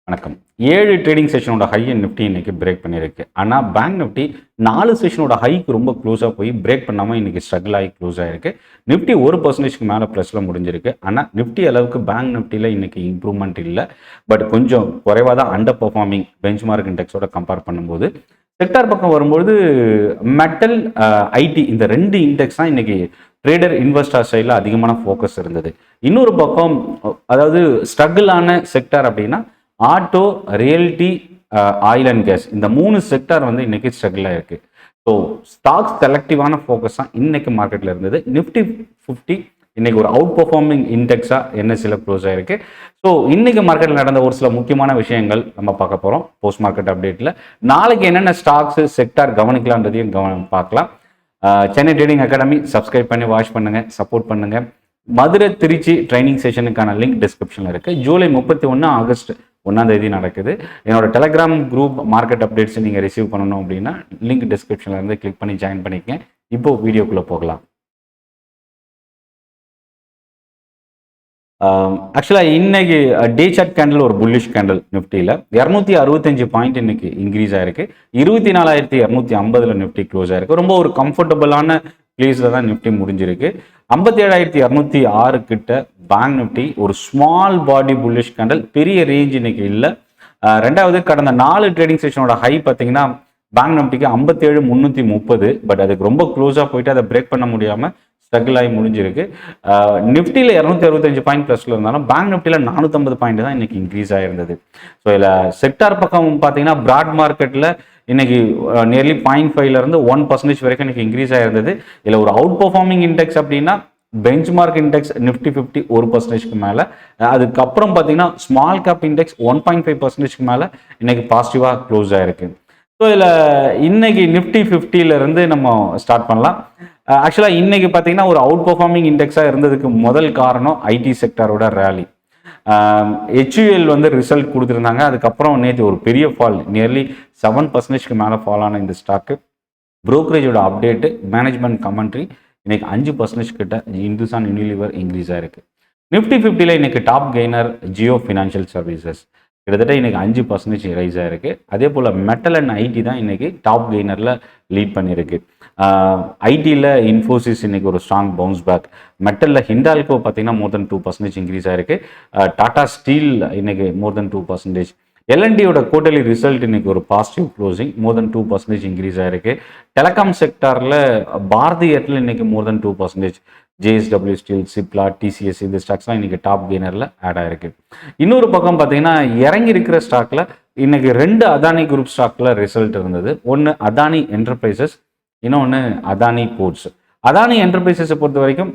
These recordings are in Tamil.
வணக்கம். 7 ட்ரேடிங் செஷனோட ஹை அண்ட் நிஃப்டி இன்னைக்கு பிரேக் பண்ணியிருக்கு. ஆனால் பேங்க் நிஃப்டி 4 செஷனோட ஹைக்கு ரொம்ப க்ளோஸாக போய் பிரேக் பண்ணாமல் இன்னைக்கு ஸ்ட்ரகிள் ஆகி க்ளோஸ் ஆகிருக்கு. நிஃப்டி 1% மேலே ப்ளஸில் முடிஞ்சிருக்கு. ஆனால் நிஃப்டி அளவுக்கு பேங்க் நிஃப்டியில் இன்னைக்கு இம்ப்ரூவ்மெண்ட் இல்லை. பட் கொஞ்சம் குறைவாக தான் அண்டர் பர்ஃபார்மிங் பெஞ்ச் மார்க் இண்டெக்ஸோட கம்பேர் பண்ணும்போது. செக்டார் பக்கம் வரும்போது மெட்டல், ஐடி இந்த 2 இண்டெக்ஸ் தான் இன்னைக்கு ட்ரேடர் இன்வெஸ்டர் சைடில் அதிகமான ஃபோக்கஸ் இருந்தது. இன்னொரு பக்கம் அதாவது ஸ்ட்ரகிள் ஆன செக்டார் அப்படின்னா auto, realty, oil and gas இந்த 3 செக்டார் வந்து இன்னைக்கு ஸ்ட்ரகிள் ஆயிருக்கு. ஸோ ஸ்டாக்ஸ் செலக்டிவான ஃபோக்கஸ் தான் இன்னைக்கு மார்க்கெட்டில் இருந்தது. நிஃப்டி 50 இன்னைக்கு ஒரு அவுட் பர்ஃபார்மிங் இண்டெக்ஸாக என்எஸ்சியில் க்ளோஸ் ஆயிருக்கு. ஸோ இன்னைக்கு மார்க்கெட்டில் நடந்த ஒரு சில முக்கியமான விஷயங்கள் நம்ம பார்க்க போகிறோம் போஸ்ட் மார்க்கெட் அப்டேட்டில். நாளைக்கு என்னென்ன ஸ்டாக்ஸ் செக்டார் கவனிக்கலான்றதையும் பார்க்கலாம். சென்னை ட்ரேடிங் அகாடமி சப்ஸ்கிரைப் பண்ணி வாட்ச் பண்ணுங்கள், சப்போர்ட் பண்ணுங்கள். மதுரை திருச்சி ட்ரைனிங் செஷனுக்கான லிங்க் டிஸ்கிரிப்ஷனில் இருக்குது. ஜூலை 31 ஆகஸ்ட் 1 நடக்குது. என்னோட டெலகிராம் குரூப் மார்க்கெட் அப்டேட்ஸ் நீங்கள் ரிசீவ் பண்ணணும் அப்படின்னா லிங்க் டிஸ்கிரிப்ஷனில் இருந்து கிளிக் பண்ணி ஜாயின் பண்ணிக்கங்க. இப்போ வீடியோக்குள்ளே போகலாம். ஆக்சுவலாக இன்னைக்கு டே சார்ட் கேண்டில் ஒரு புல்லிஷ் கேண்டில் நிஃப்டியில் 265 பாயிண்ட் இன்னைக்கு இன்க்ரீஸ் ஆயிருக்கு. 24,250 நிஃப்டி க்ளோஸ் ஆயிருக்கு. ரொம்ப ஒரு கம்ஃபர்டபுளான பிளேஸில் தான் நிஃப்டி முடிஞ்சிருக்கு. 57,206 கிட்ட பேங்க் நிஃப்டி ஒரு ஸ்மால் பாடி புல்லிஷ் கேண்டில், பெரிய ரேஞ்ச் இன்னைக்கு இல்லை. ரெண்டாவது கடந்த 4 ட்ரேடிங் செஷனோட ஹை பார்த்தீங்கன்னா பேங்க் நிஃப்டிக்கு 57,330, பட் அதுக்கு ரொம்ப க்ளோஸாக போயிட்டு அதை பிரேக் பண்ண முடியாமல் ஸ்ட்ரகிள் ஆகி முடிஞ்சிருக்கு. நிஃப்டியில் 265 பாயிண்ட் ப்ளஸில் இருந்தாலும் பேங்க் நிஃப்டியில் 450 பாயிண்ட் தான் இன்னைக்கு இன்க்ரீஸ் ஆகிருந்தது. ஸோ இதில் செக்டார் பக்கம் பார்த்தீங்கன்னா பிராட் மார்க்கெட்டில் இன்னைக்கு நியர்லி 0.5லேருந்து 1% வரைக்கும் இன்னைக்கு இன்க்ரீஸ் ஆகிருந்தது. இதில் ஒரு அவுட் பர்ஃபார்மிங் இண்டெக்ஸ் அப்படின்னா பெஞ்ச் மார்க் இண்டெக்ஸ் நிஃப்டி 50 1%க்கு மேலே. அதுக்கப்புறம் பார்த்தீங்கன்னா ஸ்மால் கேப் இண்டெக்ஸ் 1.5%க்கு மேலே இன்னைக்கு பாசிட்டிவாக க்ளோஸ் ஆகிருக்கு. ஸோ இதில் இன்னைக்கு நிஃப்டி 50லேருந்து நம்ம ஸ்டார்ட் பண்ணலாம். ஆக்சுவலாக இன்னைக்கு பார்த்தீங்கன்னா ஒரு அவுட் பர்ஃபார்மிங் இண்டெக்ஸாக இருந்ததுக்கு முதல் காரணம் ஐடி செக்டாரோட ரேலி. ஹெச்யூஎல் வந்து ரிசல்ட் கொடுத்துருந்தாங்க. அதுக்கப்புறம் நேற்று ஒரு பெரிய ஃபால், நியர்லி 7%க்கு மேலே ஃபால் ஆன இந்த ஸ்டாக்கு ப்ரோக்கரேஜோட அப்டேட்டு, மேனேஜ்மெண்ட் கமெண்ட்ரி இன்னைக்கு 5% கிட்ட இந்துஸ்தான் யூனிலிவர் இன்க்ரீஸ் ஆயிருக்கு. நிஃப்டி 50ல் இன்னைக்கு top gainer Jio financial services கிட்டத்தட்ட இன்னைக்கு 5% ரைஸ் ஆயிருக்கு. அதே போல் மெட்டல் அண்ட் ஐடி தான் இன்னைக்கு டாப் கெய்னரில் லீட் பண்ணியிருக்கு. ஐடியில் இன்ஃபோசிஸ் இன்னைக்கு ஒரு ஸ்ட்ராங் பவுன்ஸ் பேக். மெட்டலில் ஹிண்டால்கோ பார்த்தீங்கன்னா மோர் தென் 2% இன்க்ரீஸ் ஆயிருக்கு. டாடா ஸ்டீல் இன்னைக்கு மோர் தென் 2%. எல்என்டியோட குவார்ட்டர்லி ரிசல்ட் இன்னைக்கு ஒரு பாசிட்டிவ் க்ளோசிங், மோர் தென் 2% இன்க்ரீஸ் ஆயிருக்கு. டெலிகாம் செக்டாரில் பாரதி ஏர்டெல் இன்னைக்கு மோர் தென் 2%. ஜேஎஸ்டபிள்யூ ஸ்டீல், சிப்லா, டிசிஎஸ் இந்த ஸ்டாக்ஸ்லாம் இன்னைக்கு டாப் கெய்னரில் ஆட் ஆயிருக்கு. இன்னொரு பக்கம் பார்த்தீங்கன்னா இறங்கி இருக்கிற ஸ்டாக்ல இன்னைக்கு 2 அதானி குரூப் ஸ்டாக்ல ரிசல்ட் இருந்தது. ஒன்று அதானி என்டர்பிரைசஸ், இன்னொன்று அதானி போர்ட்ஸ். அதானி என்டர்பிரைசஸை பொறுத்த வரைக்கும்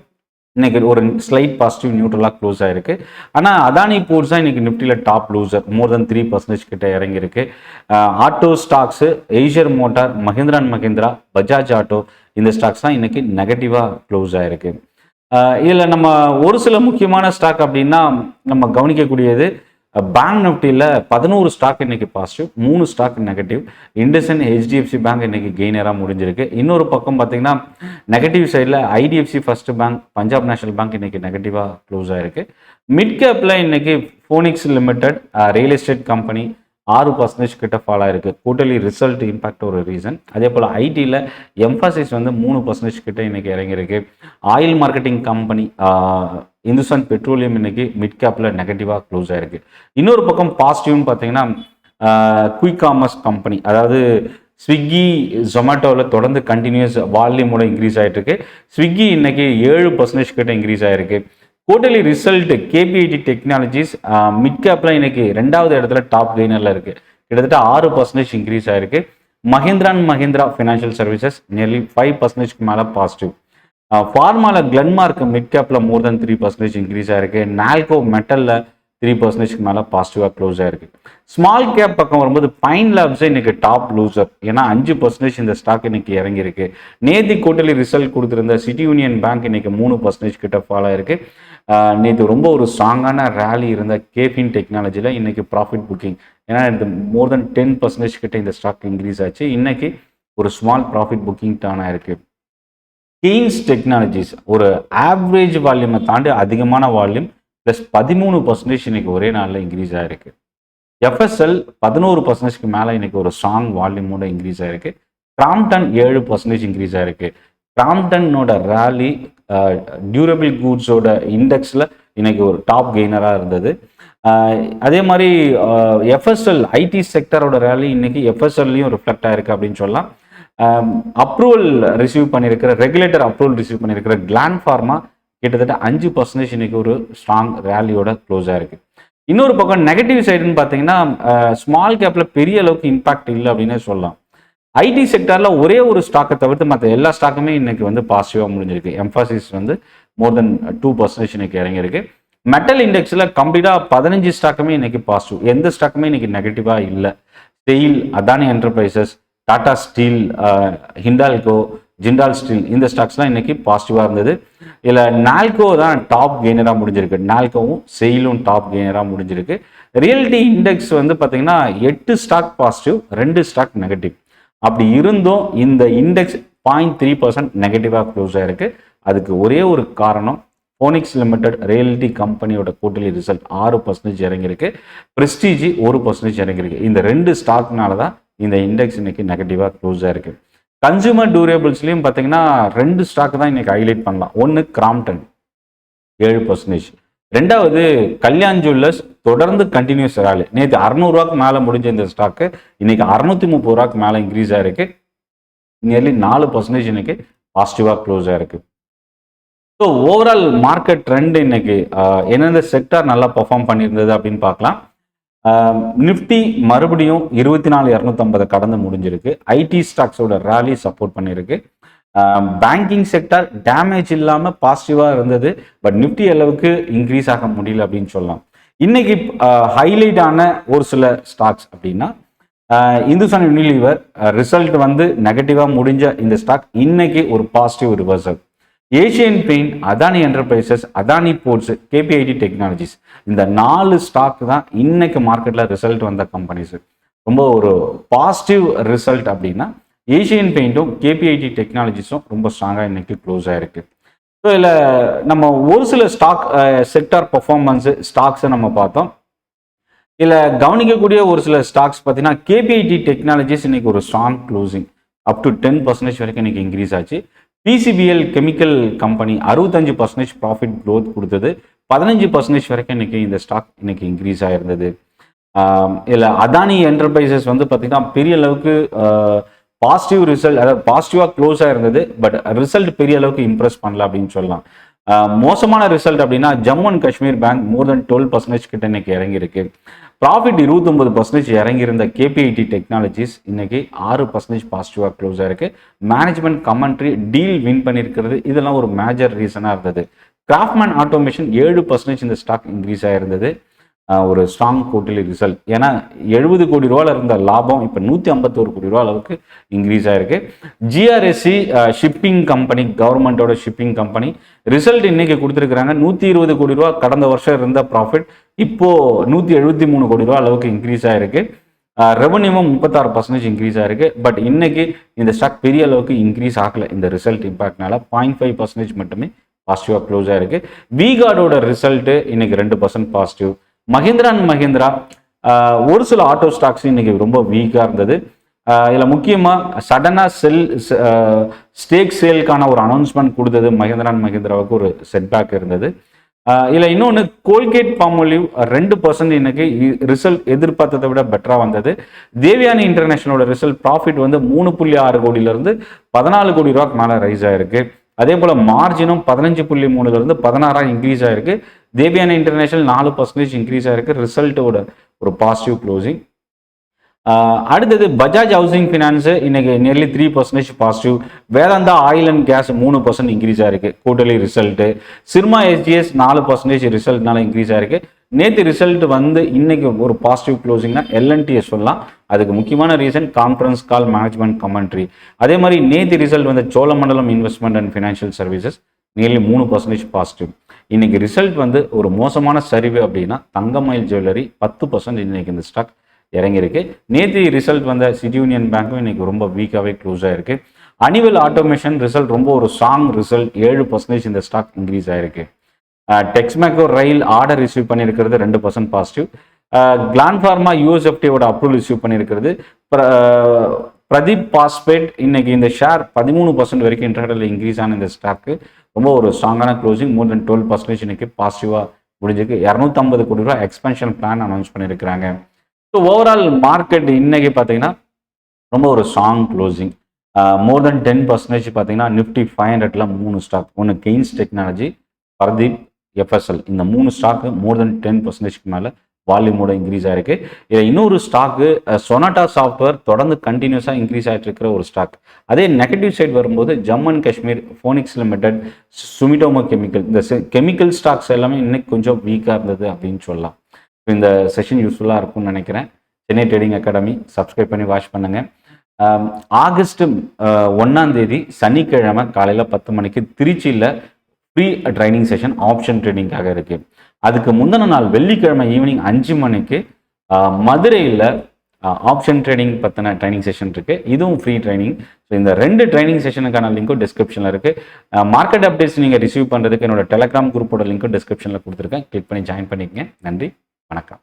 இன்னைக்கு ஒரு ஸ்லைட் பாசிட்டிவ் நியூட்ரலாக க்ளோஸ் ஆயிருக்கு. ஆனால் அதானி போர்ட்ஸ் தான் இன்னைக்கு நிஃப்டியில் டாப் லூசர், மோர் தென் 3% கிட்ட இறங்கியிருக்கு. Auto stocks Eicher motor, Mahindra and Mahindra, Bajaj auto இந்த ஸ்டாக்ஸ் தான் இன்னைக்கு நெகட்டிவாக க்ளோஸ் ஆயிருக்கு. இதில் நம்ம ஒரு சில முக்கியமான ஸ்டாக் அப்படின்னா நம்ம கவனிக்கக்கூடியது பேங்க் நிஃப்டியில் 11 ஸ்டாக் இன்னைக்கு positive, 3 stock negative. IndusInd, HDFC Bank இன்னைக்கு கெய்னராக முடிஞ்சிருக்கு. இன்னொரு பக்கம் பார்த்தீங்கன்னா நெகட்டிவ் சைடில் IDFC First Bank, Punjab National Bank இன்னைக்கு நெகட்டிவாக க்ளோஸ் ஆயிருக்கு. மிட் கேப்பில் இன்னைக்கு Phoenix Limited, real estate company 6% கிட்ட ஃபால் ஆயிருக்கு. குவார்ட்டர்லி ரிசல்ட் இம்பாக்ட் ஒரு ரீசன். அதே போல் ஐடியில் எம்ஃபாசிஸ் வந்து 3% கிட்ட இன்னைக்கு இறங்கியிருக்கு. Oil marketing company Hindustan Petroleum இன்னைக்கு மிட் கேப்பில் நெகட்டிவாக க்ளோஸ் ஆயிருக்கு. இன்னொரு பக்கம் பாசிட்டிவ்னு பார்த்தீங்கன்னா குயிக் காமர்ஸ் கம்பெனி, அதாவது ஸ்விக்கி ஜொமேட்டோவில் தொடர்ந்து கண்டினியூஸ் வால்யூமோட இன்க்ரீஸ் ஆகிட்டு இருக்கு. ஸ்விக்கி இன்னைக்கு 7% கிட்ட இன்க்ரீஸ் ஆயிருக்கு. Quarterly result KPIT technologies mid கேப்ல இன்னைக்கு 2வது இடத்துல டாப் கெய்னர்ல இருக்கு. கிட்டத்தட்ட 6% இன்க்ரீஸ் ஆயிருக்கு. Mahindra and Mahindra financial services nearly 5%க்கு மேலே பாசிட்டிவ். ஃபார்மால கிளன்மார்க் மிட் கேப்ல மோர் தென் 3% இன்க்ரீஸ் ஆயிருக்கு. நால்கோ மெட்டல்ல 3%க்கு மேலே பாசிட்டிவாக க்ளோஸ் ஆயிருக்கு. ஸ்மால் கேப் பக்கம் வரும்போது பைன் லேப்ஸ் இன்னைக்கு டாப் லூசர், ஏன்னா 5% இந்த ஸ்டாக் இன்னைக்கு இறங்கியிருக்கு. நேத்தி குவார்ட்டர்லி ரிசல்ட் கொடுத்துருந்த சிட்டி யூனியன் பேங்க் இன்னைக்கு 3% கிட்ட ஃபால் ஆயிருக்கு. நேற்று ரொம்ப ஒரு ஸ்ட்ராங்கான ரேலி இருந்த கேஃபின் டெக்னாலஜியில் இன்னைக்கு ப்ராஃபிட் புக்கிங், ஏன்னா இது மோர் தென் 10% கிட்ட இந்த ஸ்டாக் இன்க்ரீஸ் ஆச்சு. இன்னைக்கு ஒரு ஸ்மால் ப்ராஃபிட் புக்கிங் டர்ன் ஆயிருக்கு. கெய்ன்ஸ் டெக்னாலஜிஸ் ஒரு ஆவரேஜ் வால்யூமை தாண்டி அதிகமான வால்யூம் ப்ளஸ் 13% இன்னைக்கு ஒரே நாளில் இன்க்ரீஸ் ஆயிருக்கு. எஃப்எஸ்எல் 11% மேலே இன்னைக்கு ஒரு ஸ்ட்ராங் வால்யூமோட இன்க்ரீஸ் ஆயிருக்கு. கிராம்டன் 7% இன்க்ரீஸ் ஆயிருக்கு. கிராம்டனோட ரேலி டியூரபிள் கூட்ஸோட இண்டெக்ஸில் இன்னைக்கு ஒரு டாப் கெய்னராக இருந்தது. அதே மாதிரி எஃப்எஸ்எல் ஐடி செக்டரோட ரேலி இன்னைக்கு எஃப்எஸ்எல்லையும் ரிஃப்ளெக்ட் ஆயிருக்கு அப்படின்னு சொல்லலாம். அப்ரூவல் ரிசீவ் பண்ணியிருக்கிற ரெகுலேட்டர் அப்ரூவல் ரிசீவ் பண்ணியிருக்கிற கிளாண்ட் ஃபார்மா கிட்டத்தட்ட 5% இன்னைக்கு ஒரு ஸ்ட்ராங் ரேலியோட க்ளோஸ் ஆயிருக்கு. இன்னொரு பக்கம் நெகட்டிவ் சைடுன்னு பார்த்தீங்கன்னா ஸ்மால் கேப்ல பெரிய அளவுக்கு இம்பாக்ட் இல்லை அப்படின்னே சொல்லலாம். ஐடி செக்டர்ல ஒரே ஒரு ஸ்டாக்கை தவிர்த்து மற்ற எல்லா ஸ்டாக்குமே இன்னைக்கு வந்து பாசிட்டிவா முடிஞ்சிருக்கு. எம்ஃபாசிஸ் வந்து மோர் தென் 2% இன்னைக்கு இறங்கியிருக்கு. மெட்டல் இண்டெக்ஸ்ல கம்ப்ளீட்டா 15 ஸ்டாக்குமே இன்னைக்கு பாசிட்டிவ், எந்த ஸ்டாக்குமே இன்னைக்கு நெகட்டிவா இல்லை. Steel, Adani enterprises, Tata steel, Hindalco, Jindal steel இந்த ஸ்டாக்ஸ்லாம் இன்னைக்கு பாசிட்டிவாக இருந்தது. இதில் நால்கோ தான் டாப் கெய்னராக முடிஞ்சிருக்கு. நால்கோவும் செயிலும் டாப் கெய்னராக முடிஞ்சிருக்கு. ரியல்டி இண்டெக்ஸ் வந்து பார்த்தீங்கன்னா 8 ஸ்டாக் பாசிட்டிவ், 2 ஸ்டாக் நெகட்டிவ். அப்படி இருந்தும் இந்த இண்டெக்ஸ் 0.3% நெகட்டிவாக க்ளோஸ் ஆயிருக்கு. அதுக்கு ஒரே ஒரு காரணம், போனிக்ஸ் லிமிடெட் ரியல்டி கம்பெனியோட குவார்ட்டர்லி ரிசல்ட் 6% இறங்கியிருக்கு. பிரெஸ்டீஜி 1% இறங்கியிருக்கு. இந்த 2 ஸ்டாக்னால தான் இந்த இண்டெக்ஸ் இன்னைக்கு நெகட்டிவாக க்ளோஸ் ஆயிருக்கு. கன்சூமர் டூரேபிள்ஸ்லையும் பார்த்தீங்கன்னா 2 ஸ்டாக் தான் இன்னைக்கு ஹைலைட் பண்ணலாம். ஒன்று கிராம்டன் 7%, ரெண்டாவது கல்யாண் ஜுவல்லர்ஸ் தொடர்ந்து கண்டினியூஸ் ரேலி. நேற்று 600 ரூபாய்க்கு மேலே முடிஞ்ச இந்த ஸ்டாக்கு இன்னைக்கு 630 ரூபாய்க்கு மேலே இன்க்ரீஸ் ஆயிருக்கு. நியர்லி 4% இன்னைக்கு பாசிட்டிவாக க்ளோஸ் ஆயிருக்கு. ஸோ ஓவரால் மார்க்கெட் ட்ரெண்ட் இன்னைக்கு எந்தெந்த செக்டார் நல்லா பெர்ஃபார்ம் பண்ணியிருந்தது அப்படின்னு பார்க்கலாம். நிஃப்டி மறுபடியும் 24,250 கடந்து முடிஞ்சிருக்கு. ஐடி ஸ்டாக்ஸோட ரேலி சப்போர்ட் பண்ணியிருக்கு. பேங்கிங் செக்டர் டேமேஜ் இல்லாமல் பாசிட்டிவாக இருந்தது. பட் நிஃப்டி அளவுக்கு இன்க்ரீஸ் ஆக முடியல அப்படின்னு சொல்லலாம். இன்னைக்கு ஹைலைட் ஆன ஒரு சில ஸ்டாக்ஸ் அப்படின்னா இந்துஸ்தான் யூனிலீவர் ரிசல்ட் வந்து நெகட்டிவாக முடிஞ்ச இந்த ஸ்டாக் இன்னைக்கு ஒரு positive reversal. Asian paint, Adani enterprises, Adani ports, KPIT technologies இந்த 4 ஸ்டாக் தான் இன்னைக்கு மார்க்கெட்ல ரிசல்ட் வந்த கம்பெனிஸ். ரொம்ப ஒரு பாசிட்டிவ் ரிசல்ட் அப்படின்னா ஏஷியன் பெயிண்ட்டும் கேபிஐடி டெக்னாலஜிஸும் ரொம்ப ஸ்ட்ராங்காக இன்னைக்கு க்ளோஸ் ஆயிருக்கு. ஸோ இதில் நம்ம ஒரு சில ஸ்டாக் செக்டார் பர்ஃபார்மன்ஸ் ஸ்டாக்ஸை நம்ம பார்த்தோம். இதில் கவனிக்கக்கூடிய ஒரு சில ஸ்டாக்ஸ் பார்த்தீங்கன்னா கேபிஐடி டெக்னாலஜிஸ் இன்னைக்கு ஒரு ஸ்ட்ராங் க்ளோசிங் அப் டு 10% வரைக்கும் இன்னைக்கு இன்க்ரீஸ் ஆச்சு. PCBL chemical company 65% profit growth கொடுத்தது. 15% வரைக்கும் இன்னைக்கு இந்த ஸ்டாக் இன்னைக்கு இன்க்ரீஸ் ஆயிருந்தது. இதில் அதானி என்டர்பிரைசஸ் வந்து பார்த்தீங்கன்னா பெரிய அளவுக்கு பாசிட்டிவ் ரிசல்ட், அதாவது பாசிட்டிவாக க்ளோஸ் ஆயிருந்தது. பட் ரிசல்ட் பெரிய அளவுக்கு இம்ப்ரெஸ் பண்ணல அப்படின்னு சொல்லலாம். மோசமான ரிசல்ட் அப்படின்னா ஜம்மு அண்ட் காஷ்மீர் பேங்க் மோர் தென் 12% கிட்ட இன்னைக்கு இறங்கியிருக்கு. ப்ராஃபிட் 29% இறங்கியிருந்த கேபிஐடி டெக்னாலஜிஸ் இன்னைக்கு 6% பாசிட்டிவாக க்ளோஸ் ஆயிருக்கு. மேனேஜ்மெண்ட் கமெண்ட்ரி டீல் வின் பண்ணியிருக்கிறது, இதெல்லாம் ஒரு மேஜர் ரீசனாக இருந்தது. கிராஃப்ட்மேன் ஆட்டோமேஷன் 7% இந்த ஸ்டாக் இன்க்ரீஸ் ஆயிருந்தது. ஒரு ஸ்ட்ராங் குவார்ட்டர்லி ரிசல்ட். ஏன்னா 70 கோடி ரூபாயில் இருந்த லாபம் இப்போ 151 கோடி ரூபா அளவுக்கு இன்க்ரீஸ் ஆயிருக்கு. ஜிஆர்எஸ்சி ஷிப்பிங் கம்பெனி, கவர்மெண்டோட ஷிப்பிங் கம்பெனி ரிசல்ட் இன்னைக்கு கொடுத்துருக்காங்க. 120 கோடி ரூபா கடந்த வருஷம் இருந்த ப்ராஃபிட் இப்போ 173 கோடி ரூபா அளவுக்கு இன்க்ரீஸ் ஆயிருக்கு. ரெவன்யூவும் 36% இன்க்ரீஸ் ஆயிருக்கு. பட் இன்னைக்கு இந்த ஸ்டாக் பெரிய அளவுக்கு இன்க்ரீஸ் ஆகல. இந்த ரிசல்ட் இம்பாக்ட்னால 0.5% மட்டுமே பாசிட்டிவாக க்ளோஸ் ஆயிருக்கு. விகார்டோட ரிசல்ட் இன்னைக்கு 2% பாசிட்டிவ். மஹிந்திரா அண்ட் மஹிந்திரா ஒரு சில ஆட்டோ ஸ்டாக்ஸ் இன்னைக்கு ரொம்ப வீக்காக இருந்தது. இதில் முக்கியமாக சடனாக ஸ்டேக் சேலுக்கான ஒரு அனௌன்ஸ்மெண்ட் கொடுத்தது மஹிந்திரா அண்ட் மஹிந்திராவுக்கு ஒரு செட்பேக் இருந்தது. இதில் இன்னொன்று கோல்கேட் பாமோலிவ் 2% இன்னைக்கு ரிசல்ட் எதிர்பார்த்ததை விட பெட்டராக வந்தது. தேவியானி இன்டர்நேஷனலோட ரிசல்ட் ப்ராஃபிட் வந்து 3.6 கோடியிலிருந்து 14 கோடி ரூபாய்க்கு மேலே ரைஸ் ஆயிருக்கு. அதே போல் மார்ஜினும் 15.3லேருந்து 16 இன்க்ரீஸ் ஆயிருக்கு. தேவியானி இன்டர்நேஷனல் 4% இன்க்ரீஸ் ஆயிருக்கு. ரிசல்ட்டோட ஒரு பாசிட்டிவ் க்ளோசிங். அடுத்தது பஜாஜ் ஹவுசிங் ஃபினான்ஸ் இன்னைக்கு nearly 3% positive. Vedanta oil and gas 3% increase ஆயிருக்கு குவார்ட்டர்லி ரிசல்ட். சிர்மா எஸ்ஜிஎஸ் 4% ரிசல்ட்னால இன்க்ரீஸ் ஆயிருக்கு. நேற்று ரிசல்ட் வந்து இன்னைக்கு ஒரு பாசிட்டிவ் க்ளோசிங்னா எல்என்டிஎஸ் சொல்லலாம். அதுக்கு முக்கியமான reason conference call, management commentary. அதே மாதிரி நேற்று ரிசல்ட் வந்து Cholamandalam investment and financial services nearly 3% positive. இன்னைக்கு ரிசல்ட் வந்து ஒரு மோசமான சரிவு அப்படின்னா தங்கமயில் ஜுவல்லரி 10% இன்னைக்கு இந்த ஸ்டாக் இறங்கியிருக்கு. நேற்று ரிசல்ட் வந்த சிட்டி யூனியன் பேங்க்கும் இன்னைக்கு ரொம்ப வீக்காகவே க்ளோஸ் ஆயிருக்கு. அனிவல் ஆட்டோமேஷன் ரிசல்ட் ரொம்ப ஒரு ஸ்ட்ராங் ரிசல்ட், 7% இந்த ஸ்டாக் இன்க்ரீஸ் ஆயிருக்கு. டெக்ஸ்மேக்கோ ரயில் ஆர்டர் ரிசீவ் பண்ணியிருக்கிறது 2% பாசிட்டிவ். கிளான் ஃபார்மா யூஎஸ்எஃப்டியோட அப்ரூவல் ரிசீவ் பண்ணியிருக்கிறது. பிரதீப் பாஸ்பேட் இன்னைக்கு இந்த ஷேர் 13% வரைக்கும் இன்டர்டேல இன்க்ரீஸ் ஆன இந்த ஸ்டாக்கு ரொம்ப ஒரு ஸ்ட்ராங்கான க்ளோசிங், மோர் தென் 12% இன்னைக்கு பாசிட்டிவாக முடிஞ்சிருக்கு. 250 கோடி ரூபா எக்ஸ்பென்ஷன் பிளான் அனௌன்ஸ் பண்ணியிருக்கிறாங்க. ஸோ ஓவரால் மார்க்கெட் இன்னைக்கு பார்த்தீங்கன்னா ரொம்ப ஒரு ஸ்ட்ராங் க்ளோசிங். மோர் தென் 10% பார்த்தீங்கன்னா நிஃப்டி 500ல 3 ஸ்டாக், ஒன்று கெய்ன்ஸ் டெக்னாலஜி, பிரதீப், எஃப்எஸ்எல், இந்த 3 ஸ்டாக்கு மோர் தென் 10%க்கு மேலே வால்யூமோட இன்க்ரீஸ் ஆயிருக்கு. இதில் இன்னொரு ஸ்டாக்கு சொனாட்டா சாஃப்ட்வேர் தொடர்ந்து கண்டினியூஸாக இன்க்ரீஸ் ஆகிட்டு இருக்கிற ஒரு ஸ்டாக். அதே நெகட்டிவ் சைட் வரும்போது Jammu and Kashmir, Phoenix limited, Sumitomo chemical, இந்த கெமிக்கல் ஸ்டாக்ஸ் எல்லாமே இன்னைக்கு கொஞ்சம் வீக்காக இருந்தது அப்படின்னு சொல்லலாம். இந்த செஷன் யூஸ்ஃபுல்லாக இருக்கும்னு நினைக்கிறேன். சென்னை ட்ரேடிங் அகாடமி சப்ஸ்கிரைப் பண்ணி வாட்ச் பண்ணுங்கள். ஆகஸ்ட் 1 சனிக்கிழமை காலையில் 10 மணிக்கு திருச்சியில் ஃப்ரீ ட்ரைனிங் செஷன் ஆப்ஷன் ட்ரேடிங்காக இருக்கு. அதுக்கு முந்தின நாள் வெள்ளிக்கிழமை ஈவினிங் 5 மணிக்கு மதுரையில் ஆப்ஷன் ட்ரேடிங் பற்றின ட்ரைனிங் செஷன் இருக்கு. இதுவும் ஃப்ரீ ட்ரைனிங். ஸோ இந்த 2 ட்ரைனிங் செஷனுக்கான லிங்க்கும் டிஸ்கிரிப்ஷனில் இருக்கு. மார்க்கெட் அப்டேட்ஸ் நீங்கள் ரிசீவ் பண்ணுறதுக்கு என்னோட டெலிகிராம் குரூப்போட லிங்க்கும் டிஸ்கிரிப்ஷனில் கொடுத்துருக்கேன். கிளிக் பண்ணி ஜாயின் பண்ணிக்கங்க. நன்றி, வணக்கம்.